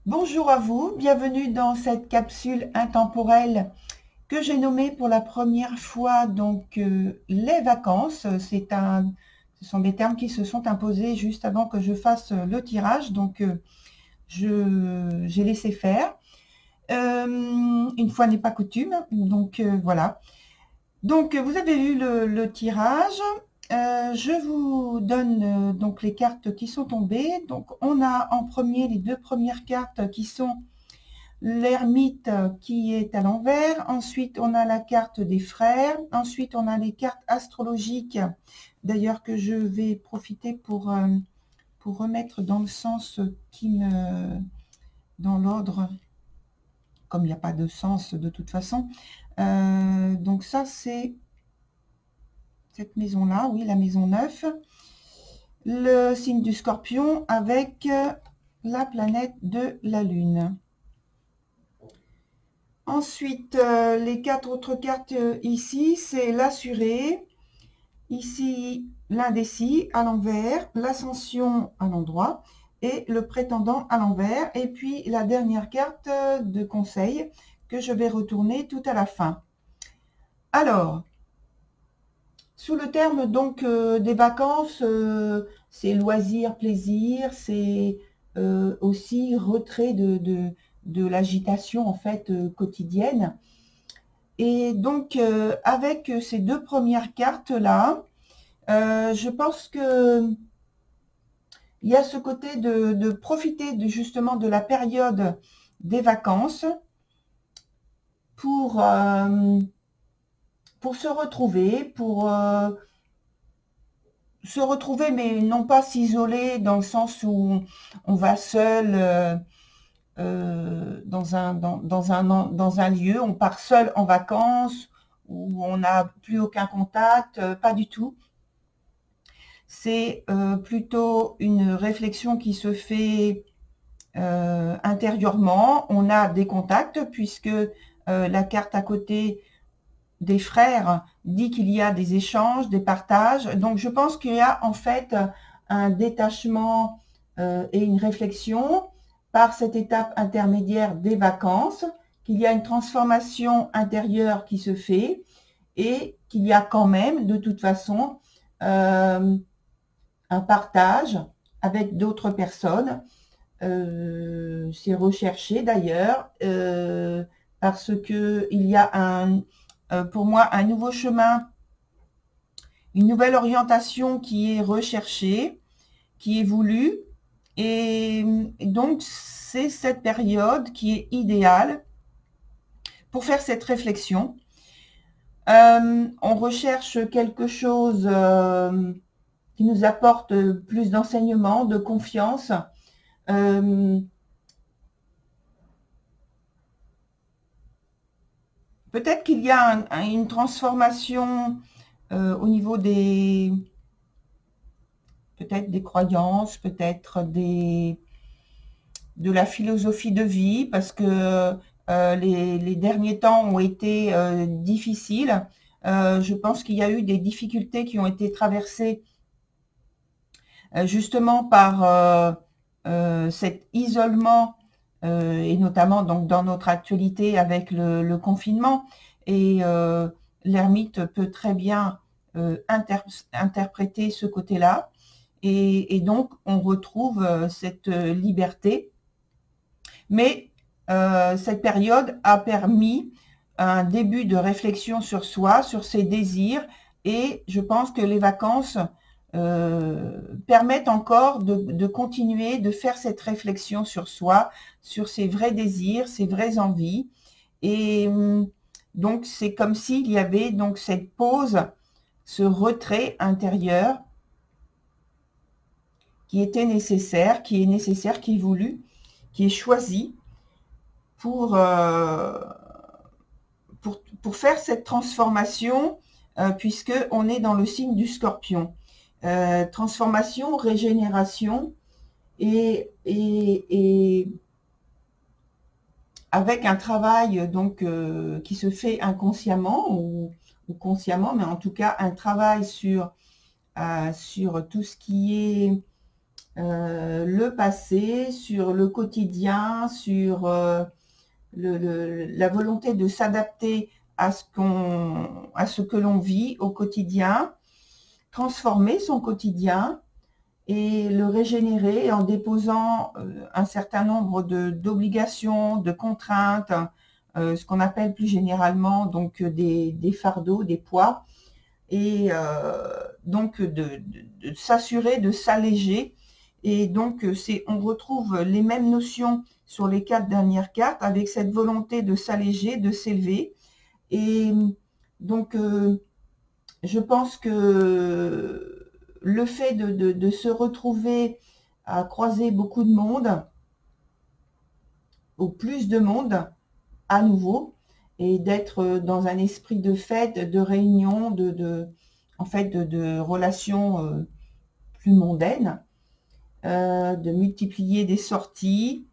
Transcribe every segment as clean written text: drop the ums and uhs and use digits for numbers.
Bonjour à vous, bienvenue dans cette capsule intemporelle que j'ai nommée pour la première fois donc les vacances. Ce sont des termes qui se sont imposés juste avant que je fasse le tirage, donc j'ai laissé faire. Une fois n'est pas coutume, donc voilà. Donc vous avez vu le tirage. Je vous donne donc les cartes qui sont tombées. Donc on a en premier les deux premières cartes qui sont l'ermite qui est à l'envers. Ensuite on a la carte des frères. Ensuite on a les cartes astrologiques. D'ailleurs que je vais profiter pour remettre dans le sens dans l'ordre, comme il n'y a pas de sens de toute façon. Donc ça c'est cette maison-là, oui, la maison 9, le signe du Scorpion avec la planète de la Lune. Ensuite, les quatre autres cartes ici, c'est l'assuré, ici l'indécis à l'envers, l'ascension à l'endroit et le prétendant à l'envers. Et puis la dernière carte de conseil que je vais retourner tout à la fin. Alors, sous le terme donc des vacances, c'est loisir, plaisir, c'est aussi retrait de l'agitation en fait quotidienne. Et donc avec ces deux premières cartes là, je pense que il y a ce côté de profiter justement de la période des vacances pour se retrouver, mais non pas s'isoler dans le sens où on va seul dans un lieu, on part seul en vacances, où on n'a plus aucun contact, pas du tout. C'est plutôt une réflexion qui se fait intérieurement. On a des contacts puisque la carte à côté des frères dit qu'il y a des échanges, des partages. Donc je pense qu'il y a en fait un détachement et une réflexion par cette étape intermédiaire des vacances, qu'il y a une transformation intérieure qui se fait et qu'il y a quand même de toute façon un partage avec d'autres personnes. C'est recherché d'ailleurs parce que il y a pour moi un nouveau chemin, une nouvelle orientation qui est recherchée, qui est voulue, et donc c'est cette période qui est idéale pour faire cette réflexion. On recherche quelque chose qui nous apporte plus d'enseignement, de confiance. Peut-être qu'il y a une transformation au niveau peut-être des croyances, peut-être de la philosophie de vie, parce que les derniers temps ont été difficiles. Je pense qu'il y a eu des difficultés qui ont été traversées justement par cet isolement et notamment donc dans notre actualité avec le confinement. Et l'ermite peut très bien interpréter ce côté-là. et donc on retrouve cette liberté. Mais cette période a permis un début de réflexion sur soi, sur ses désirs, et je pense que les vacances permettent encore de continuer de faire cette réflexion sur soi, sur ses vrais désirs, ses vraies envies. Et donc c'est comme s'il y avait donc cette pause, ce retrait intérieur qui était nécessaire, qui est nécessaire, qui est voulu, qui est choisi pour faire cette transformation, puisqu'on est dans le signe du Scorpion. Transformation, régénération, et avec un travail donc qui se fait inconsciemment ou consciemment, mais en tout cas un travail sur tout ce qui est le passé, sur le quotidien, sur la volonté de s'adapter à ce que l'on vit au quotidien, transformer son quotidien et le régénérer en déposant un certain nombre d'obligations, de contraintes, ce qu'on appelle plus généralement donc des fardeaux, des poids, et donc de s'assurer de s'alléger. Et donc on retrouve les mêmes notions sur les 4 dernières cartes, avec cette volonté de s'alléger, de s'élever. Et donc je pense que le fait de se retrouver à croiser beaucoup de monde, ou plus de monde à nouveau, et d'être dans un esprit de fête, de réunion, en fait de relations plus mondaines, de multiplier des sorties.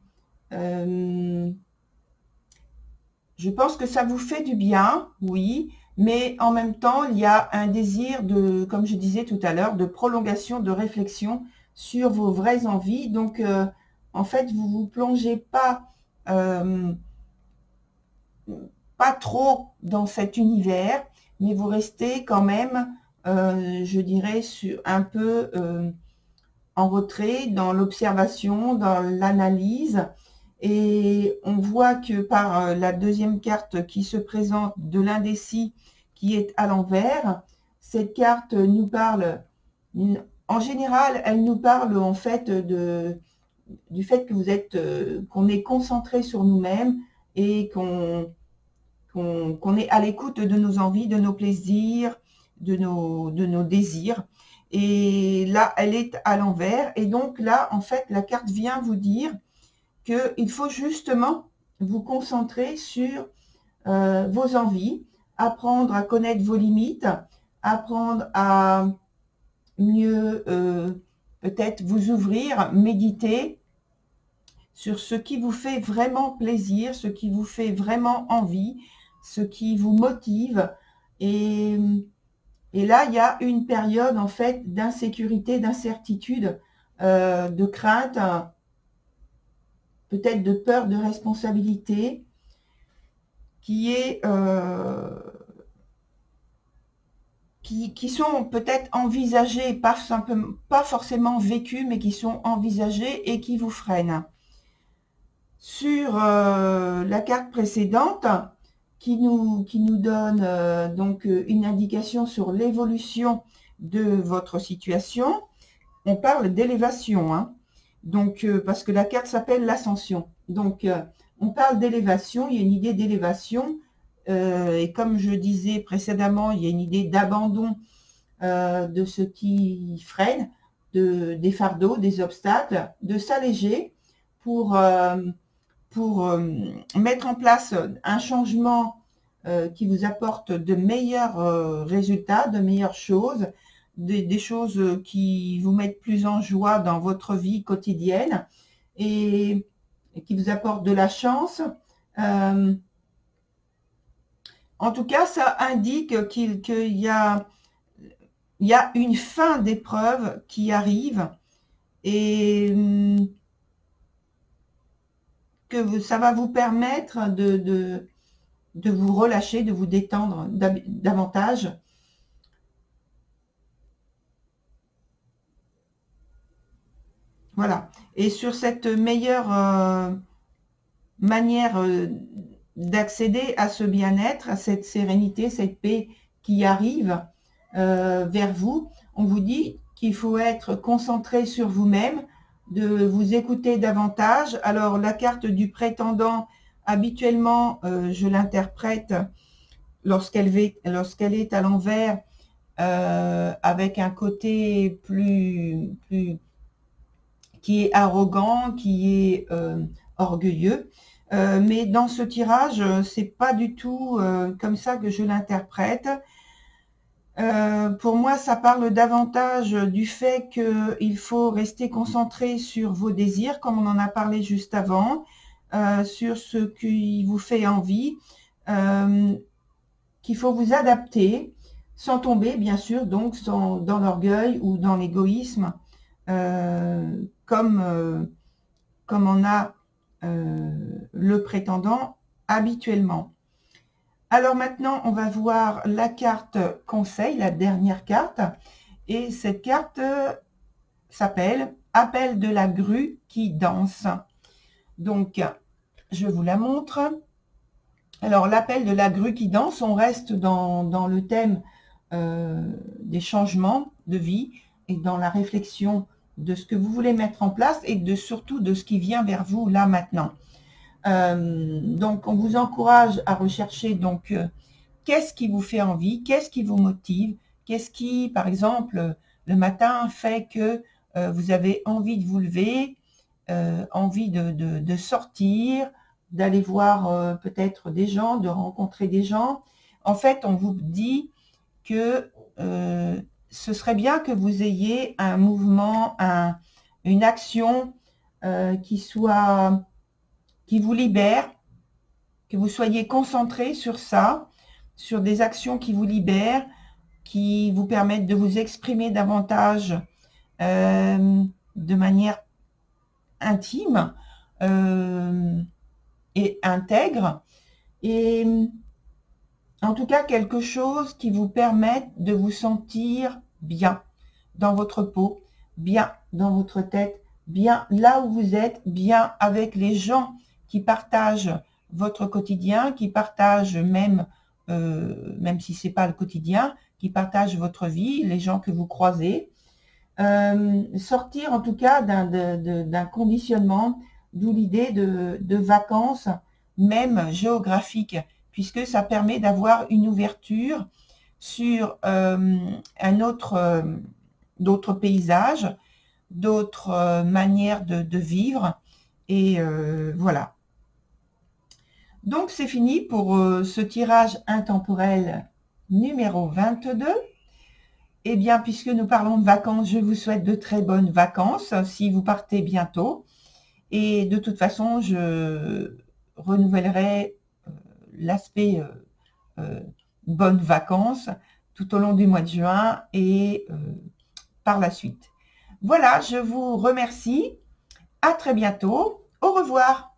Je pense que ça vous fait du bien, oui, mais en même temps, il y a un désir de, comme je disais tout à l'heure, de prolongation, de réflexion sur vos vraies envies. Donc, en fait, vous vous plongez pas trop dans cet univers, mais vous restez quand même, je dirais, un peu en retrait, dans l'observation, dans l'analyse. Et on voit que par la deuxième carte qui se présente de l'indécis, qui est à l'envers, cette carte nous parle, en général, elle nous parle en fait du fait que qu'on est concentré sur nous-mêmes et qu'on est à l'écoute de nos envies, de nos plaisirs, de nos désirs. Et là, elle est à l'envers. Et donc là, en fait, la carte vient vous dire qu'il faut justement vous concentrer sur vos envies, apprendre à connaître vos limites, apprendre à mieux peut-être vous ouvrir, méditer sur ce qui vous fait vraiment plaisir, ce qui vous fait vraiment envie, ce qui vous motive. Et là, il y a une période en fait d'insécurité, d'incertitude, de crainte, peut-être de peur de responsabilité, qui sont peut-être envisagées, pas forcément vécues, mais qui sont envisagées et qui vous freinent. Sur la carte précédente, qui nous donne donc une indication sur l'évolution de votre situation, on parle d'élévation, hein. Donc, parce que la carte s'appelle l'ascension. Donc, on parle d'élévation, il y a une idée d'élévation. Et comme je disais précédemment, il y a une idée d'abandon de ce qui freine, des fardeaux, des obstacles, de s'alléger pour mettre en place un changement qui vous apporte de meilleurs résultats, de meilleures choses, des choses qui vous mettent plus en joie dans votre vie quotidienne et qui vous apportent de la chance. En tout cas, ça indique qu'il y a une fin d'épreuve qui arrive et que ça va vous permettre de vous relâcher, de vous détendre davantage. Voilà. Et sur cette meilleure manière d'accéder à ce bien-être, à cette sérénité, cette paix qui arrive vers vous, on vous dit qu'il faut être concentré sur vous-même, de vous écouter davantage. Alors, la carte du prétendant, habituellement, je l'interprète lorsqu'elle est à l'envers, avec un côté plus qui est arrogant, qui est orgueilleux. Mais dans ce tirage, c'est pas du tout comme ça que je l'interprète. Pour moi, ça parle davantage du fait qu'il faut rester concentré sur vos désirs, comme on en a parlé juste avant, sur ce qui vous fait envie, qu'il faut vous adapter, sans tomber, bien sûr, donc dans l'orgueil ou dans l'égoïsme, comme on a le prétendant habituellement. Alors maintenant, on va voir la carte conseil, la dernière carte. Et cette carte s'appelle « Appel de la grue qui danse ». Donc, je vous la montre. Alors, l'appel de la grue qui danse, on reste dans le thème des changements de vie et dans la réflexion de ce que vous voulez mettre en place et surtout de ce qui vient vers vous là maintenant. Donc, on vous encourage à rechercher donc qu'est-ce qui vous fait envie, qu'est-ce qui vous motive, qu'est-ce qui, par exemple, le matin fait que vous avez envie de vous lever, envie de sortir, d'aller voir peut-être des gens, de rencontrer des gens. En fait, on vous dit que ce serait bien que vous ayez un mouvement, une action qui vous libère, que vous soyez concentré sur ça, sur des actions qui vous libèrent, qui vous permettent de vous exprimer davantage de manière intime et intègre. Et en tout cas, quelque chose qui vous permette de vous sentir bien dans votre peau, bien dans votre tête, bien là où vous êtes, bien avec les gens qui partagent votre quotidien, qui partagent même si ce n'est pas le quotidien, qui partagent votre vie, les gens que vous croisez. Sortir en tout cas d'un conditionnement, d'où l'idée de vacances, même géographiques, puisque ça permet d'avoir une ouverture sur d'autres paysages, d'autres manières de vivre. Et voilà. Donc, c'est fini pour ce tirage intemporel numéro 22. Eh bien, puisque nous parlons de vacances, je vous souhaite de très bonnes vacances si vous partez bientôt. Et de toute façon, je renouvellerai l'aspect bonnes vacances tout au long du mois de juin et par la suite. Voilà, je vous remercie. À très bientôt. Au revoir.